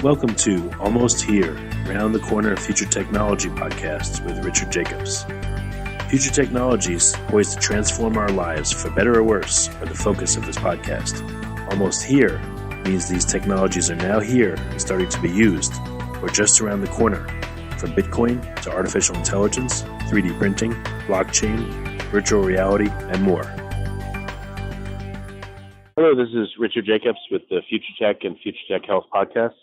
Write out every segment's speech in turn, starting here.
Welcome to Almost Here, Round the Corner Future Technology podcast with Richard Jacobs. Future technologies poised to transform our lives for better or worse are the focus of this podcast. Almost here means these technologies are now here and starting to be used, or just around the corner, from Bitcoin to artificial intelligence, 3D printing, blockchain, virtual reality, and more. Hello, this is Richard Jacobs with the Future Tech and Future Tech Health podcast.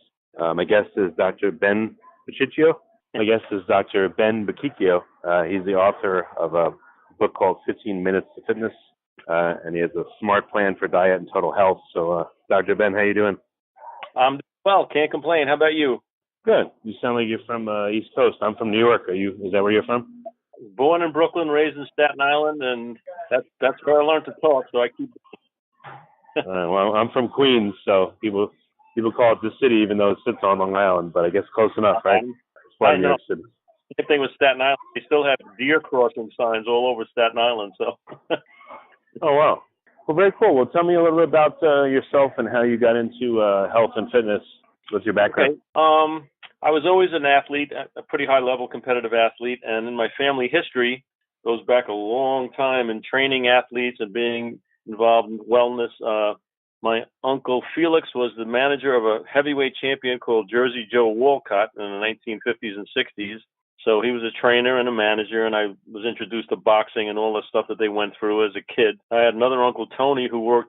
My guest is Dr. Ben Bocchicchio. My guest is Dr. Ben Bocchicchio. He's the author of a book called 15 Minutes to Fitness, and he has a smart plan for diet and total health. So, Dr. Ben, how you doing? Well, can't complain. How about you? Good. You sound like you're from East Coast. I'm from New York. Is that where you're from? Born in Brooklyn, raised in Staten Island, and that's where I learned to talk. So I keep. Well, I'm from Queens, so people call it the city, even though it sits on Long Island. But I guess close enough, right? It's part of New York City. Same thing with Staten Island. They still have deer crossing signs all over Staten Island. So. Oh wow! Well, very cool. Well, tell me a little bit about yourself and how you got into health and fitness. What's your background? Okay. I was always an athlete, a pretty high-level competitive athlete, and in my family history goes back a long time in training athletes and being involved in wellness. My uncle Felix was the manager of a heavyweight champion called Jersey Joe Walcott in the 1950s and 60s. So he was a trainer and a manager, and I was introduced to boxing and all the stuff that they went through as a kid. I had another uncle, Tony, who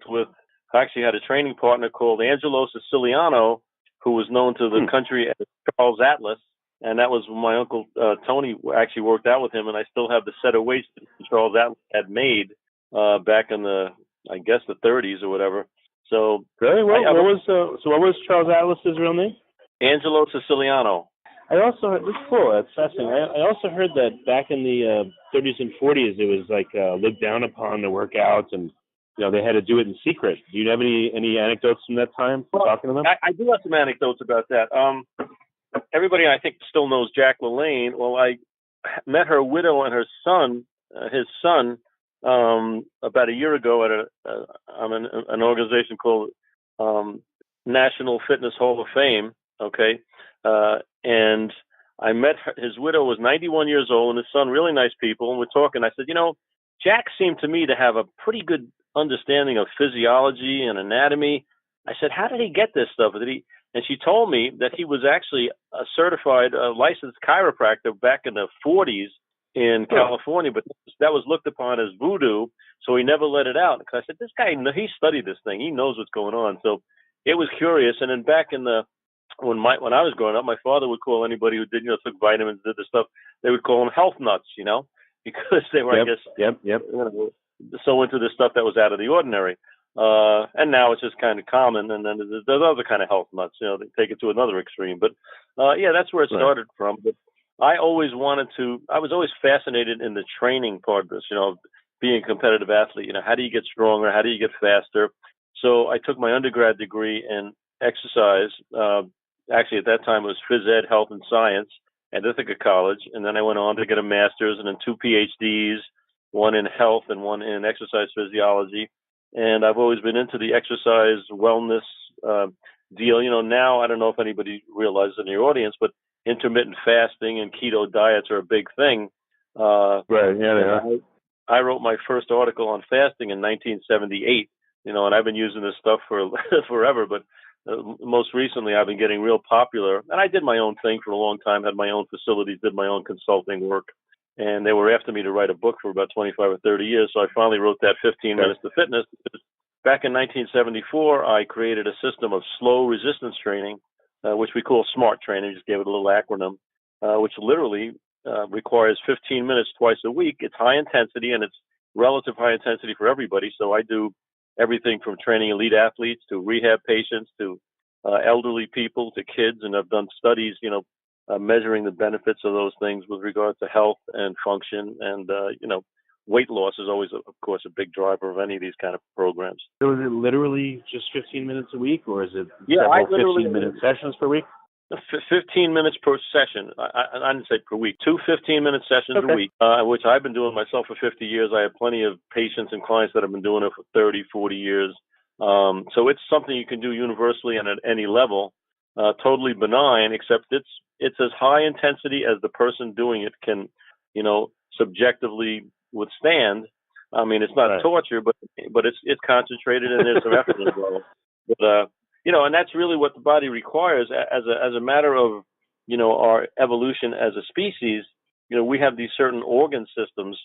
actually had a training partner called Angelo Siciliano, who was known to the country as Charles Atlas. And that was when my uncle Tony actually worked out with him, and I still have the set of weights that Charles Atlas had made back in the 30s or whatever. So really, what was Charles Atlas's real name? Angelo Siciliano. I also heard, this is cool. That's fascinating. I also heard that back in the 30s and 40s, it was like looked down upon to work out, and they had to do it in secret. Do you have any anecdotes from that time from talking to them? I do have some anecdotes about that. Everybody, I think, still knows Jack LaLanne. Well, I met her widow and her son, his son, about a year ago at an organization called National Fitness Hall of Fame. Okay, and I met his widow was 91 years old and his son, really nice people. And we're talking. I said, Jack seemed to me to have a pretty good understanding of physiology and anatomy. I said, how did he get this stuff? And she told me that he was actually a certified, licensed chiropractor back in the 40s in California, but that was looked upon as voodoo, so he never let it out. Because I said, this guy, he studied this thing. He knows what's going on. So it was curious. And then back in when I was growing up, my father would call anybody who did, took vitamins, did the stuff, they would call them health nuts, because they were, so into this stuff that was out of the ordinary. And now it's just kind of common. And then there's other kind of health nuts, they take it to another extreme. But that's where it started from. But I was always fascinated in the training part of this, being a competitive athlete. How do you get stronger? How do you get faster? So I took my undergrad degree in exercise. Actually, at that time, it was phys ed, health and science at Ithaca College. And then I went on to get a master's and then 2 PhDs, one in health and one in exercise physiology. And I've always been into the exercise wellness deal. Now, I don't know if anybody realizes in your audience, but intermittent fasting and keto diets are a big thing. Right, yeah, they are. I wrote my first article on fasting in 1978, and I've been using this stuff for forever, but most recently I've been getting real popular. And I did my own thing for a long time, had my own facilities, did my own consulting work, and they were after me to write a book for about 25 or 30 years, so I finally wrote that 15 Minutes to Fitness. Back in 1974, I created a system of slow resistance training, which we call SMART training, just gave it a little acronym, which literally requires 15 minutes twice a week. It's high intensity, and it's relative high intensity for everybody. So I do everything from training elite athletes to rehab patients to elderly people to kids, and I've done studies, measuring the benefits of those things with regard to health and function. And, weight loss is always, of course, a big driver of any of these kind of programs. So is it literally just 15 minutes a week, or is it several 15-minute sessions per week? 15 minutes per session. I didn't say per week. 2 15-minute sessions a week, which I've been doing myself for 50 years. I have plenty of patients and clients that have been doing it for 30, 40 years. So it's something you can do universally and at any level. totally benign, except it's as high intensity as the person doing it can, subjectively withstand. I mean, it's not Right. torture, but it's concentrated and there's some effort involved. But and that's really what the body requires as a matter of our evolution as a species. We have these certain organ systems.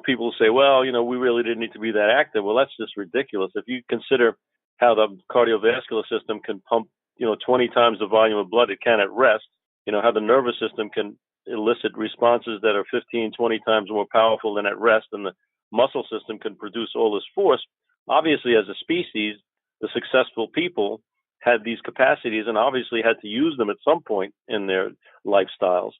People say, well, we really didn't need to be that active. Well, that's just ridiculous. If you consider how the cardiovascular system can pump 20 times the volume of blood it can at rest, how the nervous system can elicit responses that are 15, 20 times more powerful than at rest, and the muscle system can produce all this force. Obviously, as a species, the successful people had these capacities and obviously had to use them at some point in their lifestyles.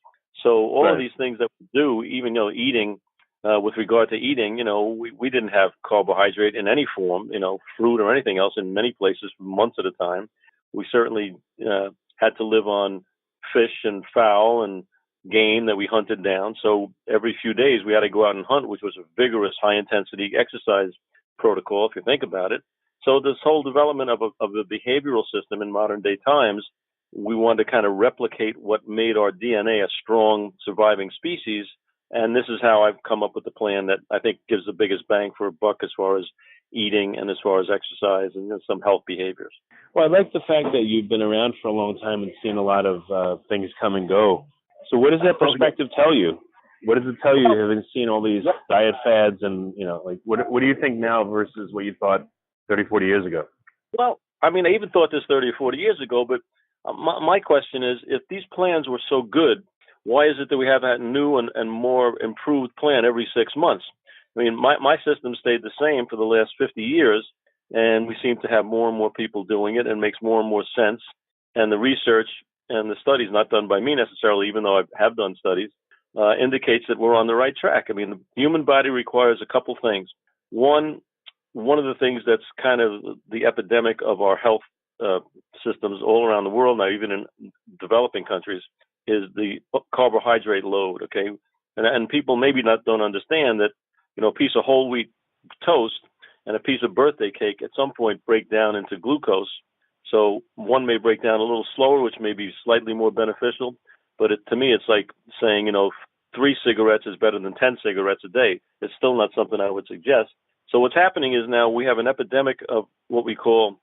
So all Right. of these things that we do, even eating, with regard to eating, we didn't have carbohydrate in any form, fruit or anything else in many places for months at a time. We certainly had to live on fish and fowl and game that we hunted down. So every few days we had to go out and hunt, which was a vigorous, high-intensity exercise protocol, if you think about it. So this whole development of a behavioral system in modern-day times, we wanted to kind of replicate what made our DNA a strong, surviving species. And this is how I've come up with the plan that I think gives the biggest bang for a buck as far as eating and as far as exercise and some health behaviors. Well, I like the fact that you've been around for a long time and seen a lot of things come and go. So what does that perspective tell you? What does it tell you having seen all these diet fads and, what do you think now versus what you thought 30, 40 years ago? Well, I mean, I even thought this 30 or 40 years ago, but my question is, if these plans were so good, why is it that we have that new and more improved plan every 6 months? I mean, my system stayed the same for the last 50 years, and we seem to have more and more people doing it, and it makes more and more sense. And the research and the studies, not done by me necessarily, even though I have done studies, indicates that we're on the right track. I mean, the human body requires a couple things. One of the things that's kind of the epidemic of our health systems all around the world now, even in developing countries, is the carbohydrate load. Okay, and people maybe don't understand that a piece of whole wheat toast and a piece of birthday cake at some point break down into glucose. So one may break down a little slower, which may be slightly more beneficial. But to me, it's like saying 3 cigarettes is better than 10 cigarettes a day. It's still not something I would suggest. So what's happening is now we have an epidemic of what we call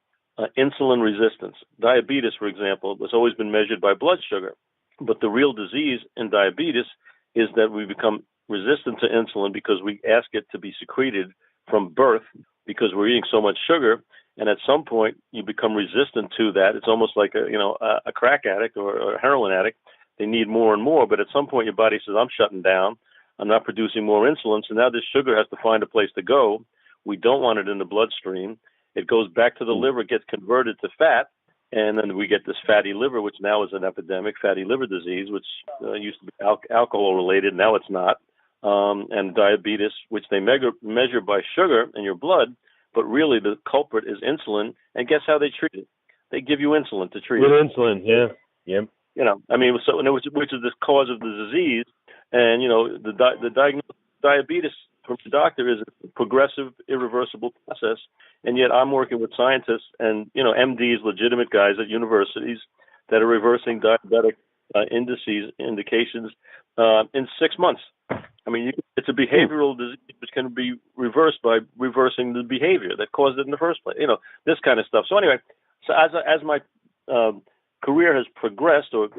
insulin resistance. Diabetes, for example, has always been measured by blood sugar. But the real disease in diabetes is that we become resistant to insulin because we ask it to be secreted from birth because we're eating so much sugar. And at some point, you become resistant to that. It's almost like a crack addict or a heroin addict. They need more and more. But at some point, your body says, I'm shutting down. I'm not producing more insulin. So now this sugar has to find a place to go. We don't want it in the bloodstream. It goes back to the liver, gets converted to fat. And then we get this fatty liver, which now is an epidemic, fatty liver disease, which used to be alcohol-related. Now it's not. And diabetes, which they measure by sugar in your blood. But really, the culprit is insulin. And guess how they treat it? They give you insulin to treat it. Insulin, yeah. Yep. Which is the cause of the disease. And, the diagnosis of diabetes from the doctor is a progressive, irreversible process. And yet I'm working with scientists and, MDs, legitimate guys at universities that are reversing diabetic indications in 6 months. I mean, it's a behavioral disease which can be reversed by reversing the behavior that caused it in the first place. This kind of stuff. So anyway, as my career has progressed or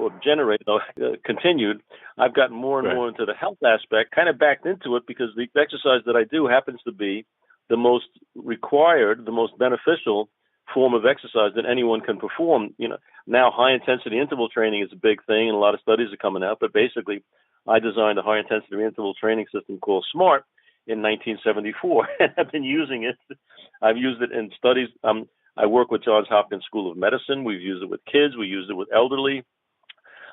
continued, I've gotten more and more into the health aspect, kind of backed into it because the exercise that I do happens to be the most required, the most beneficial form of exercise that anyone can perform. Now high-intensity interval training is a big thing, and a lot of studies are coming out, but basically I designed a high-intensity interval training system called SMART in 1974, and I've been using it. I've used it in studies. I work with Johns Hopkins School of Medicine. We've used it with kids. We used it with elderly.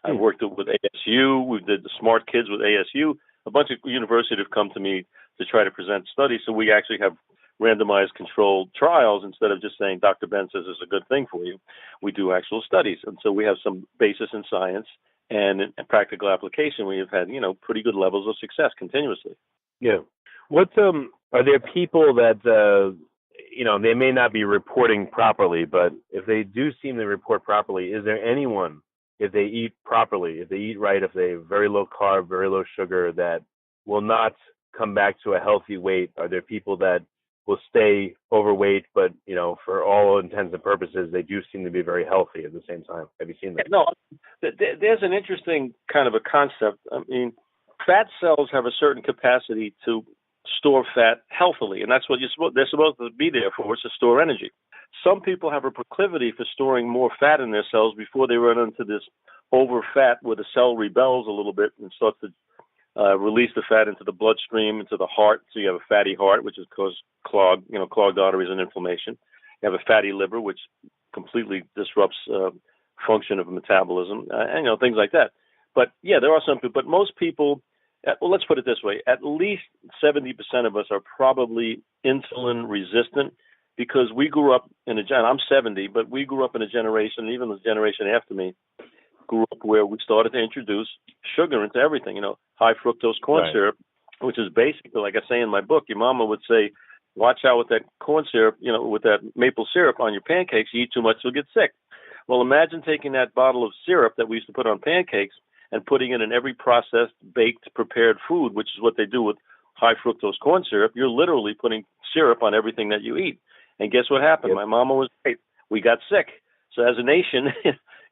I've worked it with ASU. We did the Smart Kids with ASU. A bunch of universities have come to me to try to present studies. So we actually have randomized controlled trials instead of just saying Dr. Ben says it's a good thing for you. We do actual studies. And so we have some basis in science and in practical application. We have had, pretty good levels of success continuously. Yeah. What are there people that they may not be reporting properly, but if they do seem to report properly, is there anyone, if they eat properly, if they eat right, if they have very low carb, very low sugar, that will not come back to a healthy weight? Are there people that will stay overweight, but, for all intents and purposes, they do seem to be very healthy at the same time? Have you seen that? No, there's an interesting kind of a concept. I mean, fat cells have a certain capacity to store fat healthily, and that's what they're supposed to be there for, is to store energy. Some people have a proclivity for storing more fat in their cells before they run into this over fat, where the cell rebels a little bit and starts to release the fat into the bloodstream, into the heart. So you have a fatty heart, which is clogged arteries and inflammation. You have a fatty liver, which completely disrupts function of metabolism, and things like that. But yeah, there are some people, but most people, well, let's put it this way: at least 70% of us are probably insulin resistant, because we grew up in I'm 70, but we grew up in a generation, even the generation after me, grew up where we started to introduce sugar into everything. High fructose corn syrup, which is basically, like I say in my book, your mama would say, watch out with that corn syrup, with that maple syrup on your pancakes. You eat too much, you'll get sick. Well, imagine taking that bottle of syrup that we used to put on pancakes and putting it in every processed, baked, prepared food, which is what they do with high fructose corn syrup. You're literally putting syrup on everything that you eat. And guess what happened? Yep. My mama was right. We got sick. So as a nation,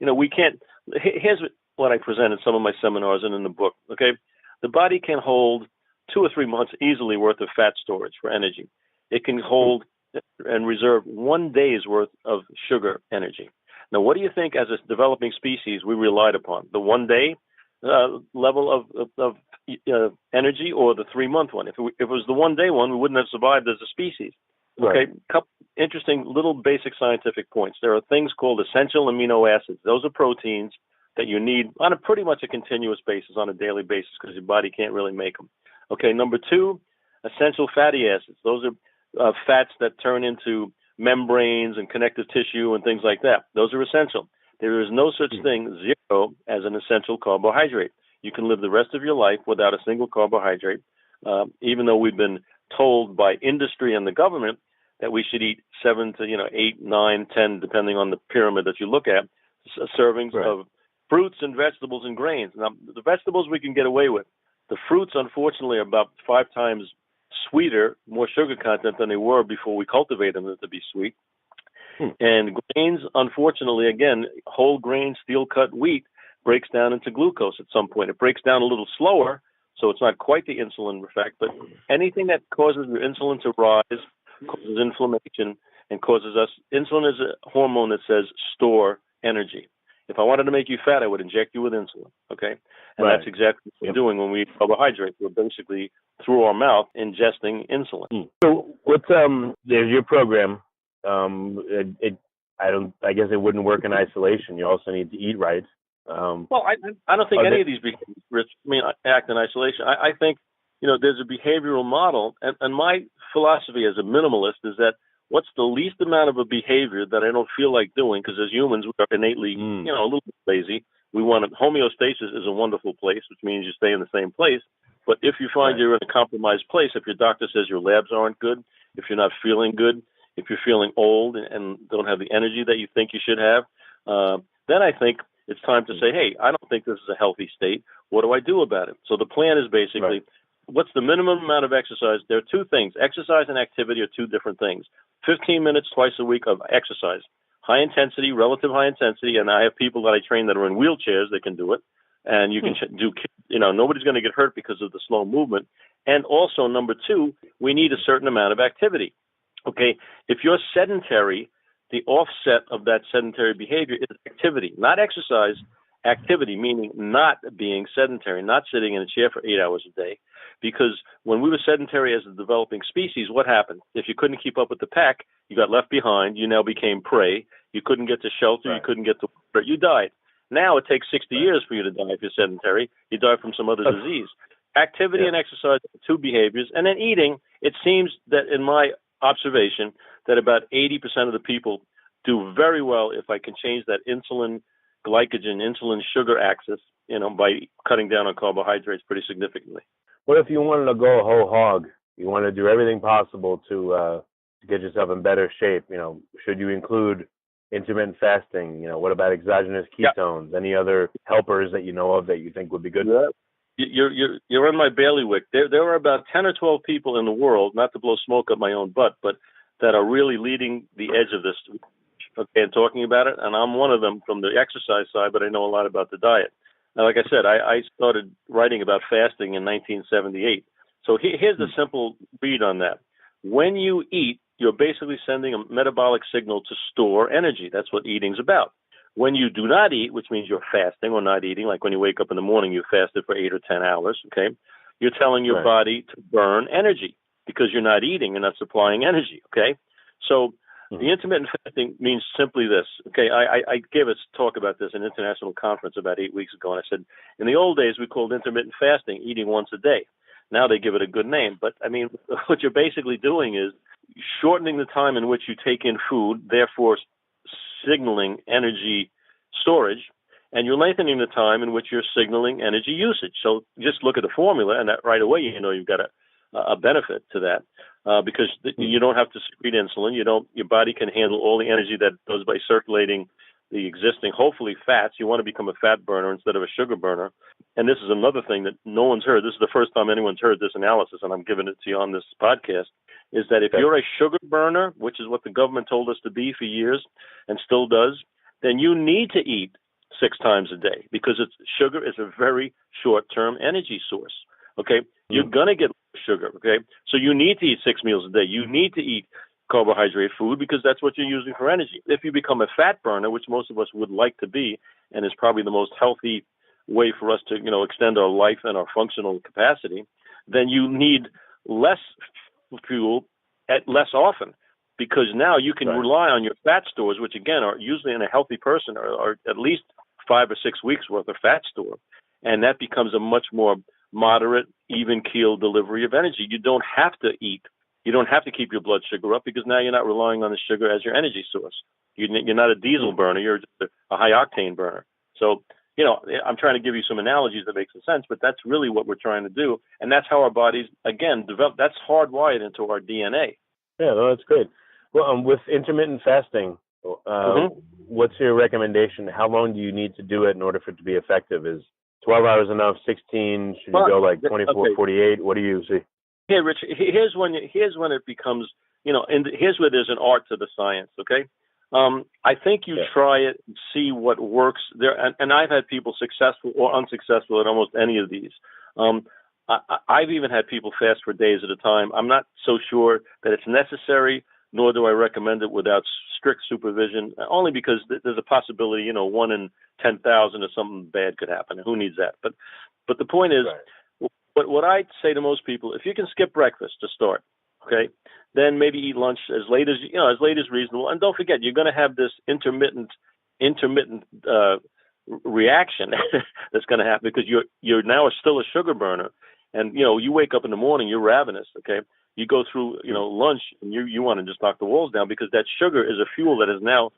we can't. Here's what I present in some of my seminars and in the book. Okay, the body can hold 2 or 3 months easily worth of fat storage for energy. It can hold and reserve 1 day's worth of sugar energy. Now, what do you think, as a developing species, we relied upon? The 1 day level of energy, or the 3 month one? If it was the 1 day one, we wouldn't have survived as a species. Right. Okay, couple interesting little basic scientific points. There are things called essential amino acids. Those are proteins that you need on pretty much a continuous basis, on a daily basis, because your body can't really make them. Okay, number 2, essential fatty acids. Those are fats that turn into membranes and connective tissue and things like that. Those are essential. There is no such thing, zero, as an essential carbohydrate. You can live the rest of your life without a single carbohydrate, even though we've been told by industry and the government that we should eat 7 to 8, 9, 10, depending on the pyramid that you look at, servings of fruits and vegetables and grains. Now, the vegetables we can get away with. The fruits, unfortunately, are about 5 times sweeter, more sugar content than they were before we cultivated them to be sweet. And grains, unfortunately, again, whole grain, steel-cut wheat breaks down into glucose at some point. It breaks down a little slower, so it's not quite the insulin effect, but anything that causes your insulin to rise causes inflammation and causes us. Insulin is a hormone that says store energy. If I wanted to make you fat, I would inject you with insulin, okay? And that's exactly what we're doing when we eat carbohydrates. We're basically, through our mouth, ingesting insulin. So what's there's your program. I guess it wouldn't work in isolation. You also need to eat right. Well, I don't think any of these behaviors, act in isolation. I think, there's a behavioral model, and my philosophy as a minimalist is that what's the least amount of a behavior that I don't feel like doing, because as humans, we are innately, a little bit lazy. We want homeostasis is a wonderful place, which means you stay in the same place. But if you find you're in a compromised place, if your doctor says your labs aren't good, if you're not feeling good, if you're feeling old and don't have the energy that you think you should have, then I think it's time to say, hey, I don't think this is a healthy state. What do I do about it? So the plan is basically, what's the minimum amount of exercise? There are 2 things. Exercise and activity are 2 different things. 15 minutes twice a week of exercise. High intensity, relative high intensity, and I have people that I train that are in wheelchairs that can do it. And you can do, nobody's going to get hurt because of the slow movement. And also, number 2, we need a certain amount of activity. Okay, if you're sedentary, the offset of that sedentary behavior is activity, not exercise. Activity, meaning not being sedentary, not sitting in a chair for 8 hours a day. Because when we were sedentary as a developing species, what happened? If you couldn't keep up with the pack, you got left behind. You now became prey. You couldn't get to shelter. You couldn't get to water. You died. Now it takes 60 years for you to die if you're sedentary. You die from some other disease. Activity and exercise are 2 behaviors. And then eating, it seems that in my observation that about 80% of the people do very well if I can change that insulin glycogen, insulin sugar axis, by cutting down on carbohydrates pretty significantly. What if you wanted to go whole hog? You want to do everything possible to to get yourself in better shape? Should you include intermittent fasting? What about exogenous ketones? Any other helpers that you know of that you think would be good? Yeah. You're in my bailiwick. There are about 10 or 12 people in the world, not to blow smoke up my own butt, but that are really leading the edge of this, okay, and talking about it. And I'm one of them from the exercise side, but I know a lot about the diet. Now, like I said, I started writing about fasting in 1978. So here's a simple read on that. When you eat, you're basically sending a metabolic signal to store energy. That's what eating's about. When you do not eat, which means you're fasting or not eating, like when you wake up in the morning, you fasted for 8 or 10 hours, okay? You're telling your body to burn energy because you're not eating and not supplying energy, okay? So the intermittent fasting means simply this, okay? I gave a talk about this in an international conference about 8 weeks ago, and I said, in the old days, we called intermittent fasting eating once a day. Now they give it a good name. But, I mean, what you're basically doing is shortening the time in which you take in food, therefore signaling energy storage, and you're lengthening the time in which you're signaling energy usage. So just look at the formula, and that right away you've got a benefit to that because you don't have to secrete insulin. Your body can handle all the energy that goes by circulating the existing, hopefully, fats. You want to become a fat burner instead of a sugar burner. And this is another thing that no one's heard. This is the first time anyone's heard this analysis, and I'm giving it to you on this podcast, is that if you're a sugar burner, which is what the government told us to be for years and still does, then you need to eat 6 times a day because sugar is a very short-term energy source, okay? You're going to get sugar, okay? So you need to eat 6 meals a day. You need to eat carbohydrate food because that's what you're using for energy. If you become a fat burner, which most of us would like to be, and is probably the most healthy way for us to, extend our life and our functional capacity, then you need less fuel at less often because now you can rely on your fat stores, which again are usually in a healthy person are at least 5 or 6 weeks worth of fat store. And that becomes a much more moderate, even keel delivery of energy. You don't have to eat. You don't have to keep your blood sugar up because now you're not relying on the sugar as your energy source. You're not a diesel burner. You're just a high octane burner. So, I'm trying to give you some analogies that make some sense, but that's really what we're trying to do. And that's how our bodies, again, develop. That's hardwired into our DNA. Yeah, no, that's great. Well, with intermittent fasting, what's your recommendation? How long do you need to do it in order for it to be effective? Is 12 hours enough? 16? Should you go like 24, 48? What do you see? Hey, Rich, here's when it becomes, and here's where there's an art to the science, okay? I think you try it and see what works there. And I've had people successful or unsuccessful at almost any of these. I've even had people fast for days at a time. I'm not so sure that it's necessary, nor do I recommend it without strict supervision, only because there's a possibility, 1 in 10,000 or something bad could happen. And who needs that? But the point is, what I say to most people, if you can skip breakfast to start, okay, then maybe eat lunch as late as reasonable. And don't forget, you're going to have this intermittent reaction that's going to happen because you're now still a sugar burner, and you wake up in the morning, you're ravenous. Okay, you go through lunch and you want to just knock the walls down because that sugar is a fuel that has now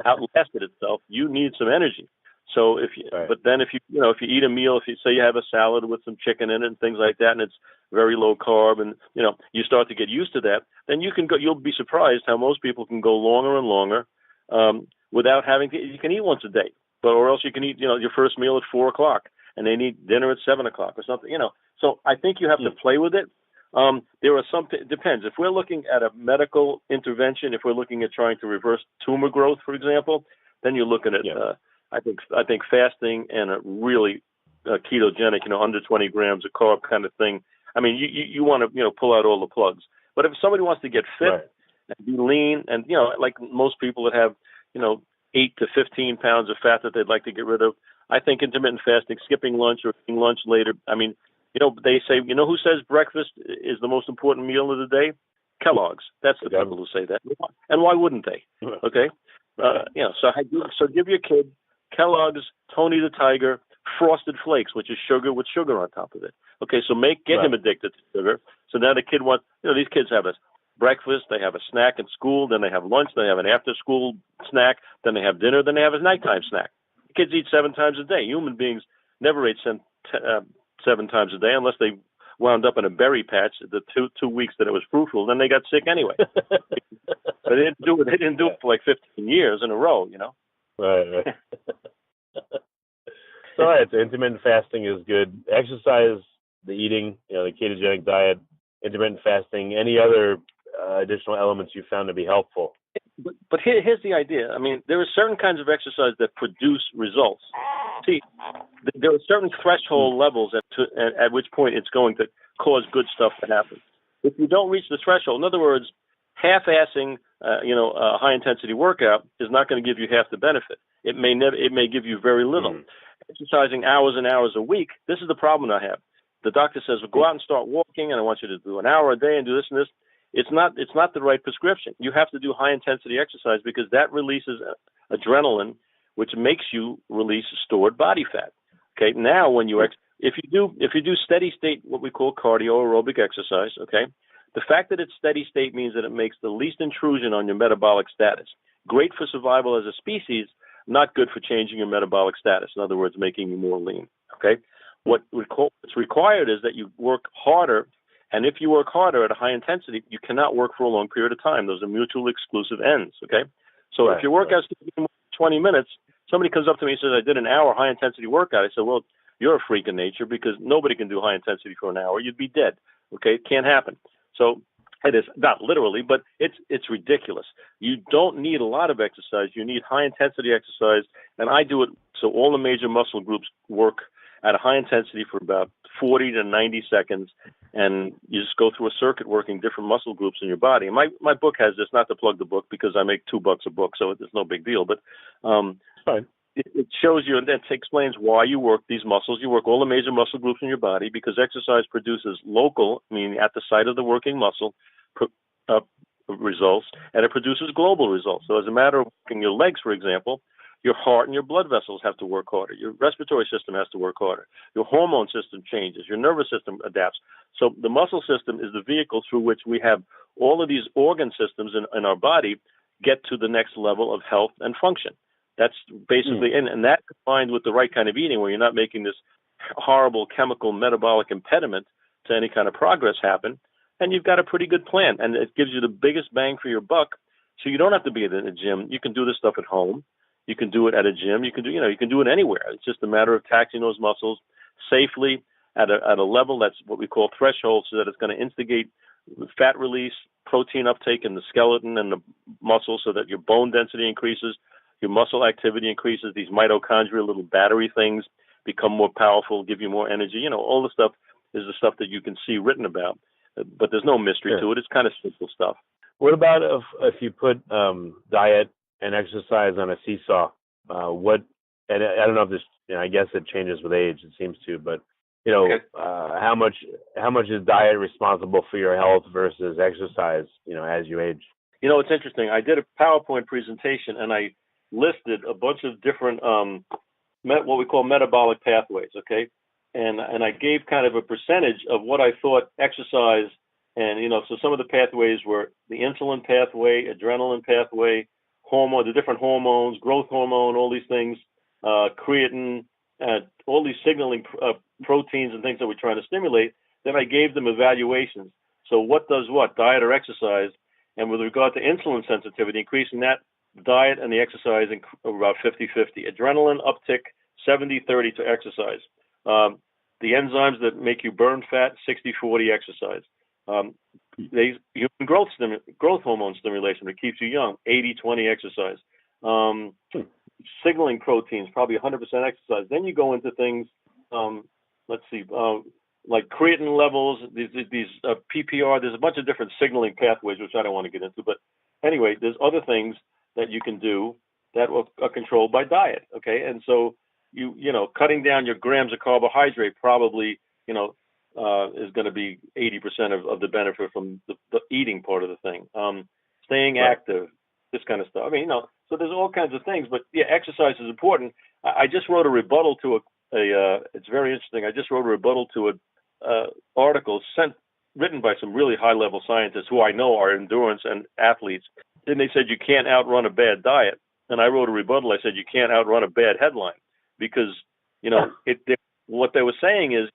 outlasted itself. You need some energy. So but then if you eat a meal, if you say you have a salad with some chicken in it and things like that, and it's very low carb, and you start to get used to that, then you'll be surprised how most people can go longer and longer without having to. You can eat once a day, or else you can eat your first meal at 4 o'clock, and they need dinner at 7 o'clock or something. So I think you have to play with it. There are some. It depends. If we're looking at a medical intervention, if we're looking at trying to reverse tumor growth, for example, then you're looking at. I think fasting and a really ketogenic, under 20 grams of carb kind of thing. I mean, you want to pull out all the plugs. But if somebody wants to get fit and be lean, and like most people that have 8 to 15 pounds of fat that they'd like to get rid of, I think intermittent fasting, skipping lunch or eating lunch later. I mean, they say, who says breakfast is the most important meal of the day? Kellogg's. That's the people who say that. And why wouldn't they? Okay. So give your kid Kellogg's, Tony the Tiger, Frosted Flakes, which is sugar with sugar on top of it. Okay, so get him addicted to sugar. So now the kid wants, these kids have a breakfast, they have a snack in school, then they have lunch, they have an after-school snack, then they have dinner, then they have a nighttime snack. Kids eat 7 times a day. Human beings never ate 7 times a day unless they wound up in a berry patch the two weeks that it was fruitful. Then they got sick anyway. But they didn't do it. They didn't do it for like 15 years in a row. Right. So, right, so intermittent fasting is good. Exercise, the eating, the ketogenic diet, intermittent fasting, any other additional elements you found to be helpful? But here's the idea. I mean, there are certain kinds of exercise that produce results. See, there are certain threshold levels at which point it's going to cause good stuff to happen. If you don't reach the threshold, in other words, half-assing, a high-intensity workout is not going to give you half the benefit. It may give you very little. Exercising hours and hours a week, this is the problem I have. The doctor says, well, go out and start walking, and I want you to do an hour a day and do this and this. It's not the right prescription. You have to do high-intensity exercise because that releases adrenaline, which makes you release stored body fat. Okay, now when you if you do steady state, what we call cardio aerobic exercise, okay, the fact that it's steady state means that it makes the least intrusion on your metabolic status. Great for survival as a species, not good for changing your metabolic status. In other words, making you more lean. Okay, what's required is that you work harder, and if you work harder at a high intensity, you cannot work for a long period of time. Those are mutually exclusive ends. Okay, so if your workout's 20 minutes, somebody comes up to me and says, I did an hour high intensity workout. I said, well, you're a freak of nature because nobody can do high intensity for an hour. You'd be dead. Okay, it can't happen. So it is not literally, but it's ridiculous. You don't need a lot of exercise. You need high intensity exercise, and I do it so all the major muscle groups work at a high intensity for about 40 to 90 seconds, and you just go through a circuit working different muscle groups in your body. And my book has this, not to plug the book because I make $2 a book, so it's no big deal, but fine. It shows you, and that explains why you work these muscles. You work all the major muscle groups in your body because exercise produces local, meaning at the site of the working muscle, results, and it produces global results. So as a matter of working your legs, for example, your heart and your blood vessels have to work harder. Your respiratory system has to work harder. Your hormone system changes. Your nervous system adapts. So the muscle system is the vehicle through which we have all of these organ systems in our body get to the next level of health and function. That's basically, and that combined with the right kind of eating where you're not making this horrible chemical metabolic impediment to any kind of progress happen, and you've got a pretty good plan. And it gives you the biggest bang for your buck. So you don't have to be in a gym. You can do this stuff at home. You can do it at a gym. You can do it anywhere. It's just a matter of taxing those muscles safely at a level that's what we call threshold, so that it's going to instigate fat release, protein uptake in the skeleton and the muscle, so that your bone density increases, your muscle activity increases. These mitochondria, little battery things, become more powerful, give you more energy. All the stuff is the stuff that you can see written about, but there's no mystery to it. It's kind of simple stuff. What about if you put diet and exercise on a seesaw? And I don't know if this, I guess it changes with age. It seems to, but how much is diet responsible for your health versus exercise? As you age. It's interesting. I did a PowerPoint presentation and I listed a bunch of different what we call metabolic pathways. Okay, and I gave kind of a percentage of what I thought exercise and so some of the pathways were the insulin pathway, adrenaline pathway, the different hormones, growth hormone, all these things, creatine, all these signaling proteins and things that we're trying to stimulate. Then I gave them evaluations. So what does what, diet or exercise? And with regard to insulin sensitivity, increasing that diet and the exercise about 50-50. Adrenaline uptick 70-30 to exercise. The enzymes that make you burn fat 60-40 exercise. Human growth hormone stimulation that keeps you young 80-20 exercise. Signaling proteins probably 100% exercise. Then you go into things. Like creatine levels, these PPR. There's a bunch of different signaling pathways, which I don't want to get into. But anyway, there's other things that you can do that are controlled by diet. Okay, and so cutting down your grams of carbohydrate probably is going to be 80% of the benefit from the eating part of the thing. Staying active, this kind of stuff. I mean, so there's all kinds of things. But yeah, exercise is important. I just wrote a rebuttal to it's very interesting. I just wrote a rebuttal to an article written by some really high-level scientists who I know are endurance and athletes. And they said you can't outrun a bad diet. And I wrote a rebuttal. I said you can't outrun a bad headline because, what they were saying is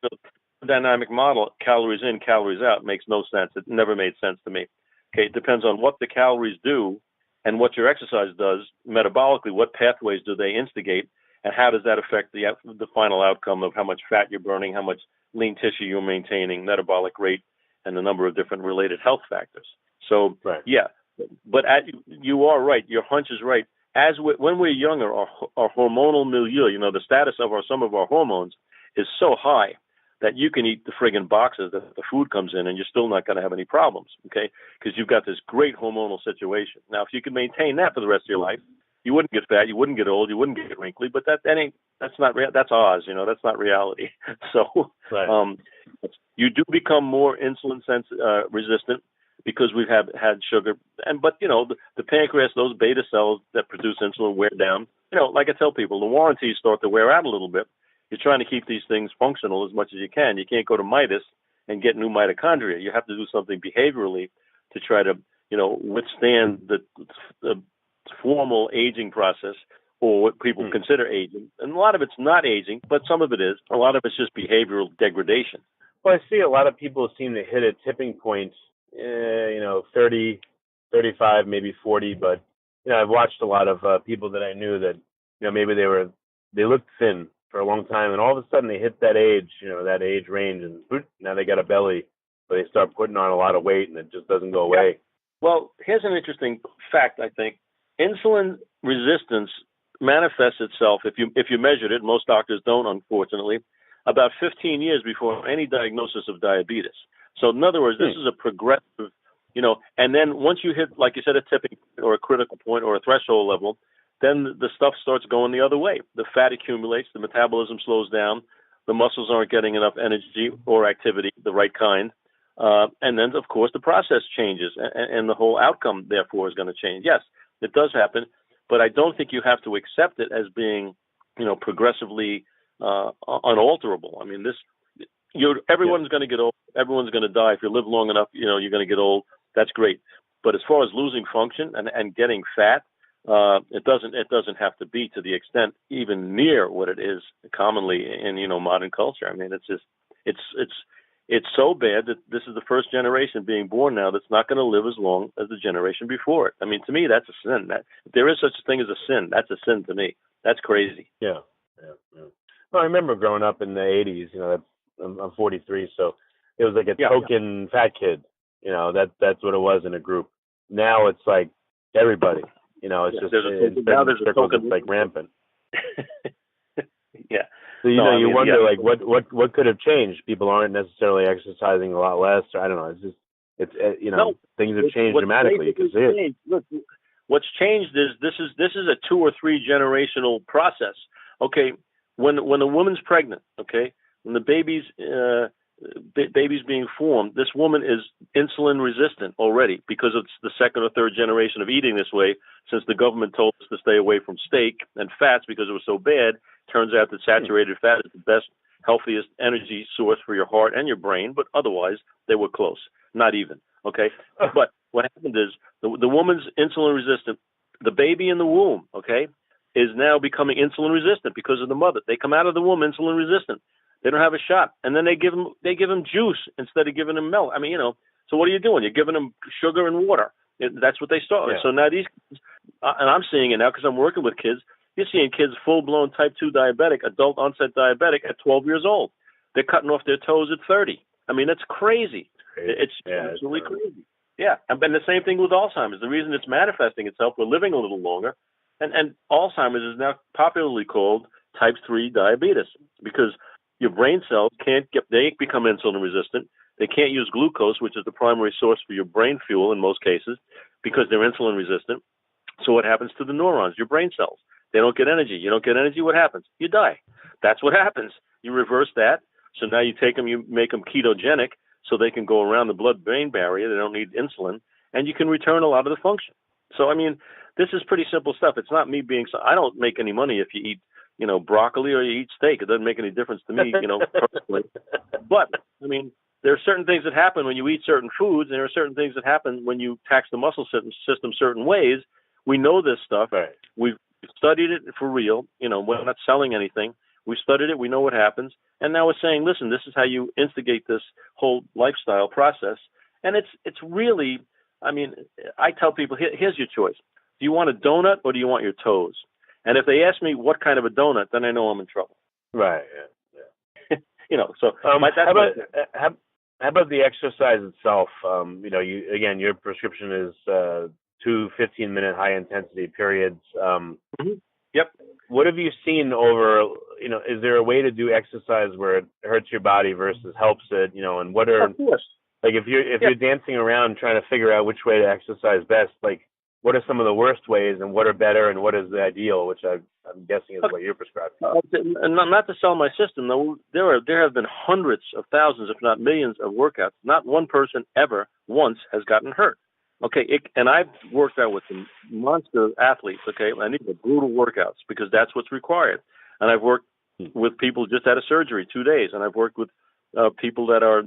thermodynamic model, calories in, calories out, makes no sense. It never made sense to me. Okay, it depends on what the calories do and what your exercise does metabolically. What pathways do they instigate, and how does that affect the final outcome of how much fat you're burning, how much lean tissue you're maintaining, metabolic rate, and a number of different related health factors. So, right. Yeah, but you are right. Your hunch is right. When we're younger, our hormonal milieu, the status of some of our hormones is so high that you can eat the friggin' boxes that the food comes in and you're still not going to have any problems, okay? Because you've got this great hormonal situation. Now, if you can maintain that for the rest of your life, you wouldn't get fat, you wouldn't get old, you wouldn't get wrinkly, but that's Oz, that's not reality. So right. You do become more insulin resistant because we've had sugar. But the pancreas, those beta cells that produce insulin wear down. Like I tell people, the warranties start to wear out a little bit. You're trying to keep these things functional as much as you can. You can't go to Midas and get new mitochondria. You have to do something behaviorally to try to, withstand the formal aging process, or what people consider aging. And a lot of it's not aging, but some of it is. A lot of it's just behavioral degradation. Well, I see a lot of people seem to hit a tipping point, 30, 35, maybe 40. But, I've watched a lot of people that I knew that, maybe they looked thin for a long time, and all of a sudden they hit that age range, and now they got a belly, but they start putting on a lot of weight, and it just doesn't go away. Yeah. Well, here's an interesting fact, I think. Insulin resistance manifests itself, if you measured it, most doctors don't, unfortunately, about 15 years before any diagnosis of diabetes. So in other words, this is a progressive, and then once you hit, like you said, a tipping or a critical point or a threshold level, then the stuff starts going the other way. The fat accumulates, the metabolism slows down, the muscles aren't getting enough energy or activity, the right kind, and then, of course, the process changes, and the whole outcome, therefore, is going to change. Yes, it does happen, but I don't think you have to accept it as being, progressively unalterable. I mean, everyone's going to get old. Everyone's going to die. If you live long enough, you're going to get old. That's great. But as far as losing function and getting fat, it doesn't have to be to the extent even near what it is commonly in modern culture. I mean, it's so bad that this is the first generation being born now that's not going to live as long as the generation before it. I mean, to me, that's a sin. If there is such a thing as a sin, that's a sin to me. That's crazy. Yeah. Well, I remember growing up in the 80s. I'm 43, so it was like a token fat kid. That's what it was in a group. Now it's like everybody. It's just it's like rampant. Yeah. So you wonder like what could have changed. People aren't necessarily exercising a lot less. Or I don't know. Things have changed dramatically. You can see it. Look, what's changed is this is a 2 or 3 generational process. Okay, when a woman's pregnant, okay, when the baby's being formed, this woman is insulin resistant already because it's the 2nd or 3rd generation of eating this way. Since the government told us to stay away from steak and fats because it was so bad, turns out that saturated fat is the best, healthiest energy source for your heart and your brain. But otherwise, they were close, not even. Okay, but what happened is the woman's insulin resistant. The baby in the womb, okay, is now becoming insulin resistant because of the mother. They come out of the womb insulin resistant. They don't have a shot, and then they give them juice instead of giving them milk. I mean, so what are you doing? You're giving them sugar and water. That's what they start with. So now these kids, and I'm seeing it now because I'm working with kids. You're seeing kids full-blown type 2 diabetic, adult onset diabetic at 12 years old. They're cutting off their toes at 30. I mean, that's crazy. It's absolutely crazy. Yeah, and the same thing with Alzheimer's. The reason it's manifesting itself, we're living a little longer, and Alzheimer's is now popularly called type 3 diabetes because your brain cells they become insulin resistant. They can't use glucose, which is the primary source for your brain fuel in most cases, because they're insulin resistant. So what happens to the neurons, your brain cells? They don't get energy. You don't get energy, what happens? You die. That's what happens. You reverse that. So now you take them, you make them ketogenic so they can go around the blood-brain barrier. They don't need insulin. And you can return a lot of the function. So, I mean, this is pretty simple stuff. It's not me I don't make any money if you eat broccoli or you eat steak. It doesn't make any difference to me, personally. But, I mean, there are certain things that happen when you eat certain foods, and there are certain things that happen when you tax the muscle system certain ways. We know this stuff. Right. We've studied it for real. We're not selling anything. We studied it. We know what happens. And now we're saying, listen, this is how you instigate this whole lifestyle process. And it's really, I mean, I tell people, here's your choice. Do you want a donut or do you want your toes? And if they ask me what kind of a donut, then I know I'm in trouble. Right. Yeah. So how about the exercise itself? Your prescription is 2 15-minute high-intensity periods. Yep. What have you seen over, is there a way to do exercise where it hurts your body versus helps it, and what are, like if you're dancing around trying to figure out which way to exercise best, like what are some of the worst ways and what are better and what is the ideal, which I'm guessing is what you're prescribing. And not to sell my system, though, there have been hundreds of thousands, if not millions, of workouts. Not one person ever once has gotten hurt. Okay, and I've worked out with some monster athletes. Okay, I need the brutal workouts because that's what's required. And I've worked with people just had a surgery 2 days, and I've worked with people that are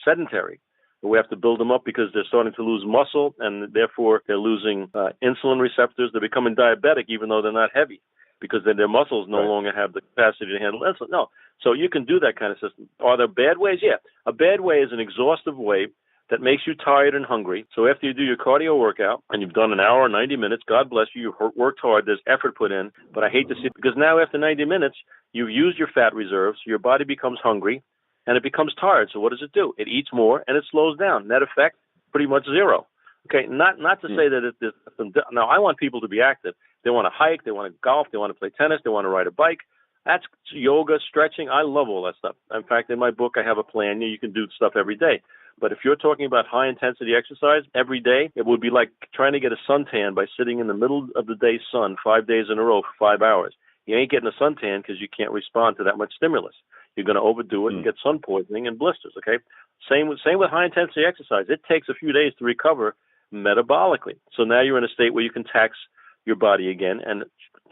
sedentary. We have to build them up because they're starting to lose muscle, and therefore they're losing insulin receptors. They're becoming diabetic, even though they're not heavy, because then their muscles no longer have the capacity to handle insulin. No, so you can do that kind of system. Are there bad ways? Yeah, a bad way is an exhaustive way that makes you tired and hungry. So after you do your cardio workout and you've done an hour or 90 minutes, God bless you, you've worked hard, there's effort put in, but I hate to see it because now after 90 minutes, you've used your fat reserves, your body becomes hungry, and it becomes tired. So what does it do? It eats more and it slows down. Net effect, pretty much zero. Okay, not to say that now I want people to be active. They want to hike, they want to golf, they want to play tennis, they want to ride a bike. That's yoga, stretching. I love all that stuff. In fact, in my book, I have a plan. You can do stuff every day. But if you're talking about high-intensity exercise every day, it would be like trying to get a suntan by sitting in the middle of the day sun 5 days in a row for 5 hours. You ain't getting a suntan because you can't respond to that much stimulus. You're going to overdo it and get sun poisoning and blisters, okay? Same with high-intensity exercise. It takes a few days to recover metabolically. So now you're in a state where you can tax your body again and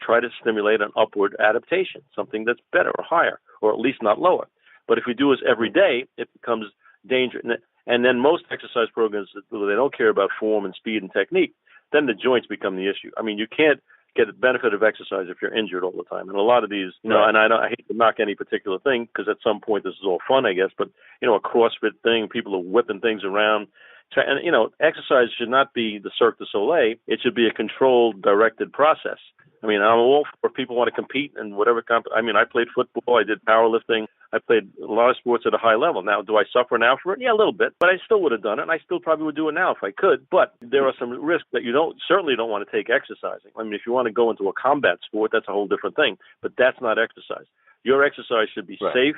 try to stimulate an upward adaptation, something that's better or higher, or at least not lower. But if we do this every day, it becomes dangerous. And then most exercise programs, they don't care about form and speed and technique. Then the joints become the issue. I mean, you can't get the benefit of exercise if you're injured all the time. And a lot of these, and I hate to knock any particular thing because at some point this is all fun, I guess, but, a CrossFit thing, people are whipping things around. And, exercise should not be the Cirque du Soleil. It should be a controlled, directed process. I mean, I'm all for people want to compete in whatever I played football, I did powerlifting, I played a lot of sports at a high level. Now, do I suffer now for it? Yeah, a little bit, but I still would have done it, and I still probably would do it now if I could. But there are some risks that you certainly don't want to take exercising. I mean, if you want to go into a combat sport, that's a whole different thing, but that's not exercise. Your exercise should be safe,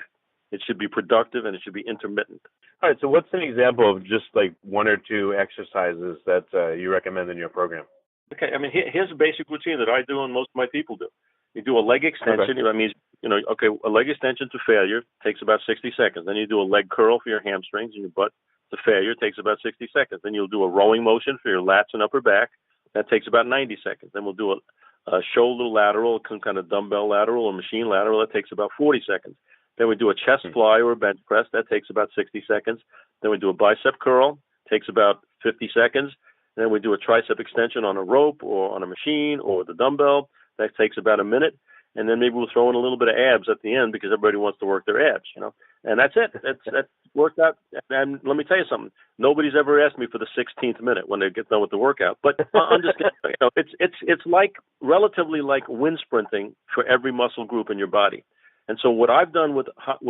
it should be productive, and it should be intermittent. All right, so what's an example of just like one or two exercises that you recommend in your program? Okay, I mean, here's a basic routine that I do and most of my people do. You do a leg extension. That means, a leg extension to failure takes about 60 seconds. Then you do a leg curl for your hamstrings and your butt to failure. It takes about 60 seconds. Then you'll do a rowing motion for your lats and upper back. That takes about 90 seconds. Then we'll do a shoulder lateral, some kind of dumbbell lateral or machine lateral. That takes about 40 seconds. Then we do a chest fly or a bench press. That takes about 60 seconds. Then we do a bicep curl. Takes about 50 seconds. Then we do a tricep extension on a rope or on a machine or the dumbbell. That takes about a minute. And then maybe we'll throw in a little bit of abs at the end because everybody wants to work their abs, And that's it. That's worked out. And let me tell you something. Nobody's ever asked me for the 16th minute when they get done with the workout. But understand, it's like relatively like wind sprinting for every muscle group in your body. And so what I've done with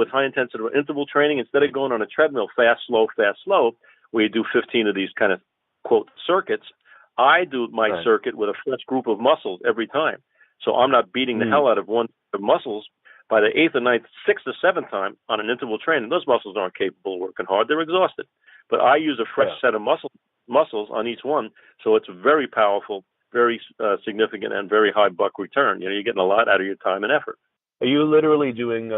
high intensity interval training, instead of going on a treadmill fast, slow, where you do 15 of these kind of quote circuits, I do my circuit with a fresh group of muscles every time. So I'm not beating the hell out of one of muscles. By the 8th or 9th, 6th or 7th time on an interval training, those muscles aren't capable of working hard. They're exhausted. But I use a fresh set of muscles on each one, so it's very powerful, very significant, and very high buck return. You're getting a lot out of your time and effort. Are you literally doing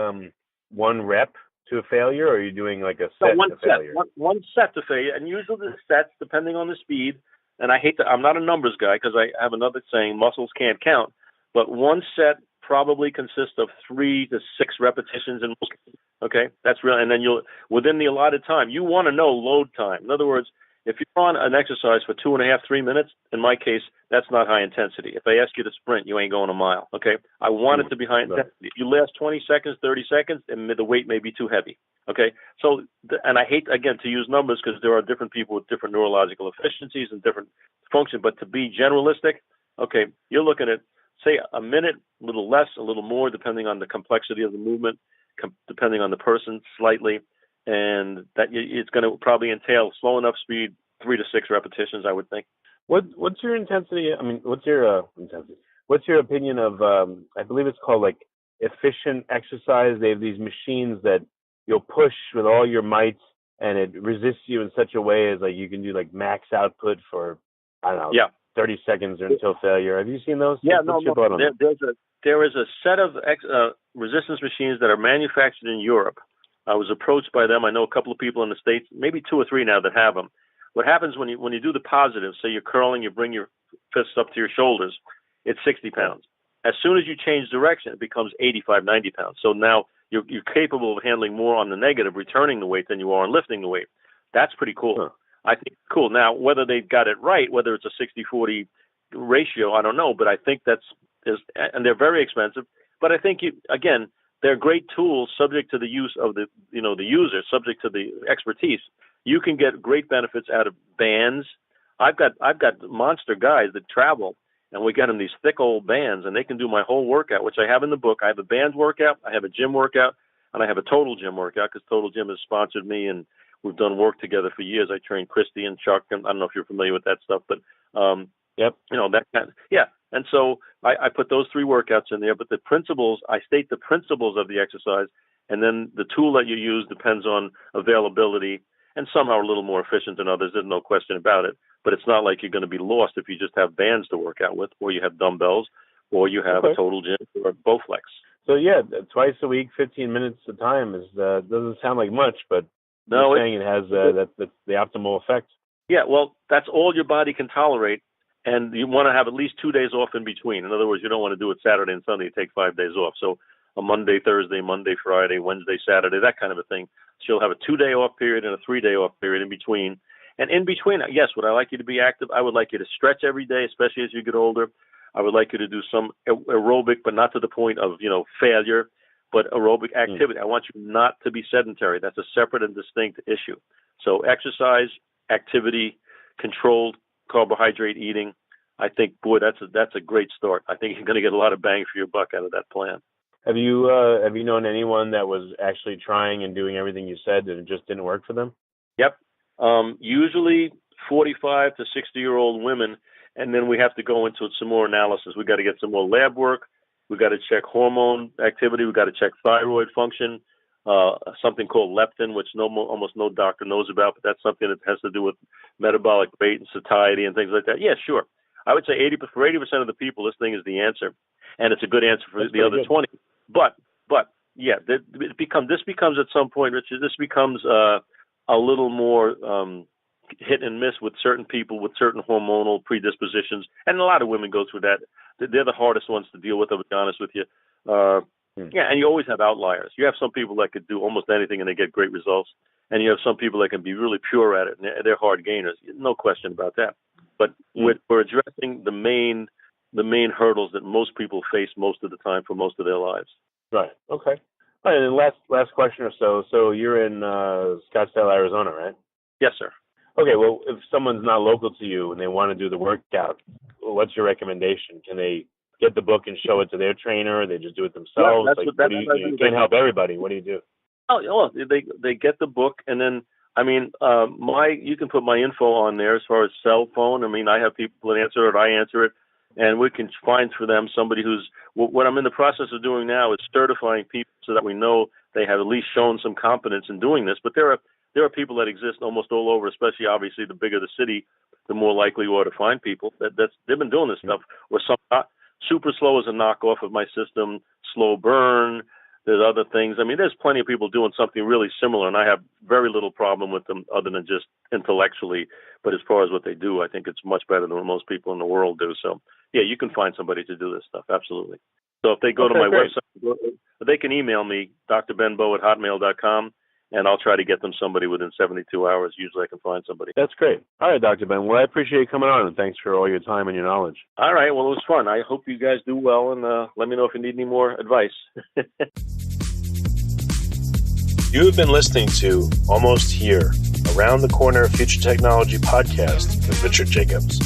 one rep to failure, or are you doing like a set to failure? One set to failure, and usually the sets, depending on the speed, and I'm not a numbers guy because I have another saying, muscles can't count, but one set probably consists of 3 to 6 repetitions in most cases. Okay, that's real. And then within the allotted time, you want to know load time. In other words, if you're on an exercise for 2.5, 3 minutes, in my case, that's not high intensity. If I ask you to sprint, you ain't going a mile. Okay, I want it to be high intensity. If you last 20 seconds, 30 seconds, and the weight may be too heavy. Okay, so and I hate again to use numbers because there are different people with different neurological efficiencies and different function. But to be generalistic, okay, you're looking at say a minute, a little less, a little more, depending on the complexity of the movement, depending on the person, slightly. And that it's going to probably entail slow enough speed, 3 to 6 repetitions, I would think. What's your intensity? I mean, what's your intensity? What's your opinion of? I believe it's called like efficient exercise. They have these machines that you'll push with all your might, and it resists you in such a way as like you can do like max output for 30 seconds or until failure. Have you seen those? Yeah, there is a set of resistance machines that are manufactured in Europe. I was approached by them. I know a couple of people in the States, maybe 2 or 3 now that have them. What happens when you do the positive, say you're curling, you bring your fists up to your shoulders, it's 60 pounds. As soon as you change direction, it becomes 85, 90 pounds. So now you're capable of handling more on the negative, returning the weight, than you are on lifting the weight. That's pretty cool. Huh. I think it's cool. Now, whether they've got it right, whether it's a 60-40 ratio, I don't know, but I think and they're very expensive. But I think they're great tools subject to the use of the user, subject to the expertise. You can get great benefits out of bands. I've got monster guys that travel, and we get them these thick old bands, and they can do my whole workout, which I have in the book. I have a band workout, I have a gym workout, and I have a total gym workout because Total Gym has sponsored me, and we've done work together for years. I trained Christy and Chuck, and I don't know if you're familiar with that stuff, but yep, that kind of, yeah. And so I put those 3 workouts in there, but the principles, I state the principles of the exercise, and then the tool that you use depends on availability, and some are a little more efficient than others. There's no question about it. But it's not like you're going to be lost if you just have bands to work out with, or you have dumbbells, or you have a Total Gym or Bowflex. So yeah, twice a week, 15 minutes a time doesn't sound like much, but you're saying it has that's the optimal effect. Yeah, well, that's all your body can tolerate. And you want to have at least 2 days off in between. In other words, you don't want to do it Saturday and Sunday. You take 5 days off. So a Monday, Thursday, Monday, Friday, Wednesday, Saturday, that kind of a thing. So you'll have a 2-day off period and a 3-day off period in between. And in between, yes, would I like you to be active? I would like you to stretch every day, especially as you get older. I would like you to do some aerobic, but not to the point of, failure, but aerobic activity. I want you not to be sedentary. That's a separate and distinct issue. So exercise, activity, controlled carbohydrate eating. I think, boy, that's a great start. I think you're going to get a lot of bang for your buck out of that plan. Have you known anyone that was actually trying and doing everything you said and it just didn't work for them? Yep. Usually 45 to 60-year-old women, and then we have to go into some more analysis. We got to get some more lab work. We got to check hormone activity. We got to check thyroid function. Something called leptin, which almost no doctor knows about, but that's something that has to do with metabolic rate and satiety and things like that. Yeah, sure. I would say 80% of the people, this thing is the answer, and it's a good answer for the other 20. But yeah, this becomes at some point, Richard. This becomes a little more hit and miss with certain people with certain hormonal predispositions, and a lot of women go through that. They're the hardest ones to deal with. I'll be honest with you. Yeah, and you always have outliers. You have some people that could do almost anything and they get great results, and you have some people that can be really pure at it, and they're hard gainers. No question about that. But we're addressing the main hurdles that most people face most of the time for most of their lives. Right. Okay. All right. And last question or so. So you're in Scottsdale, Arizona, right? Yes, sir. Okay. Well, if someone's not local to you and they want to do the workout, what's your recommendation? Can they get the book and show it to their trainer, or they just do it themselves? Yeah, you can't help everybody. What do you do? Oh, they get the book, and then you can put my info on there as far as cell phone. I mean, I have people that answer it, I answer it, and we can find for them somebody who's. What I'm in the process of doing now is certifying people so that we know they have at least shown some competence in doing this. But there are people that exist almost all over, especially obviously the bigger the city, the more likely you are to find people they've been doing this stuff. Or some super slow is a knockoff of my system, slow burn. There's other things. I mean, there's plenty of people doing something really similar, and I have very little problem with them other than just intellectually. But as far as what they do, I think it's much better than what most people in the world do. So, yeah, you can find somebody to do this stuff, absolutely. So if they go to my website, they can email me, drbenbo@hotmail.com, and I'll try to get them somebody within 72 hours. Usually I can find somebody. That's great. All right, Dr. Ben. Well, I appreciate you coming on, and thanks for all your time and your knowledge. All right. Well, it was fun. I hope you guys do well, and let me know if you need any more advice. You have been listening to Almost Here, Around the Corner Future Technology podcast with Richard Jacobs.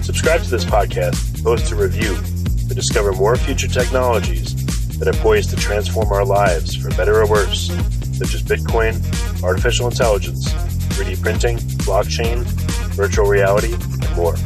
Subscribe to this podcast, post a review to discover more future technologies that are poised to transform our lives for better or worse, such as Bitcoin, artificial intelligence, 3D printing, blockchain, virtual reality, and more.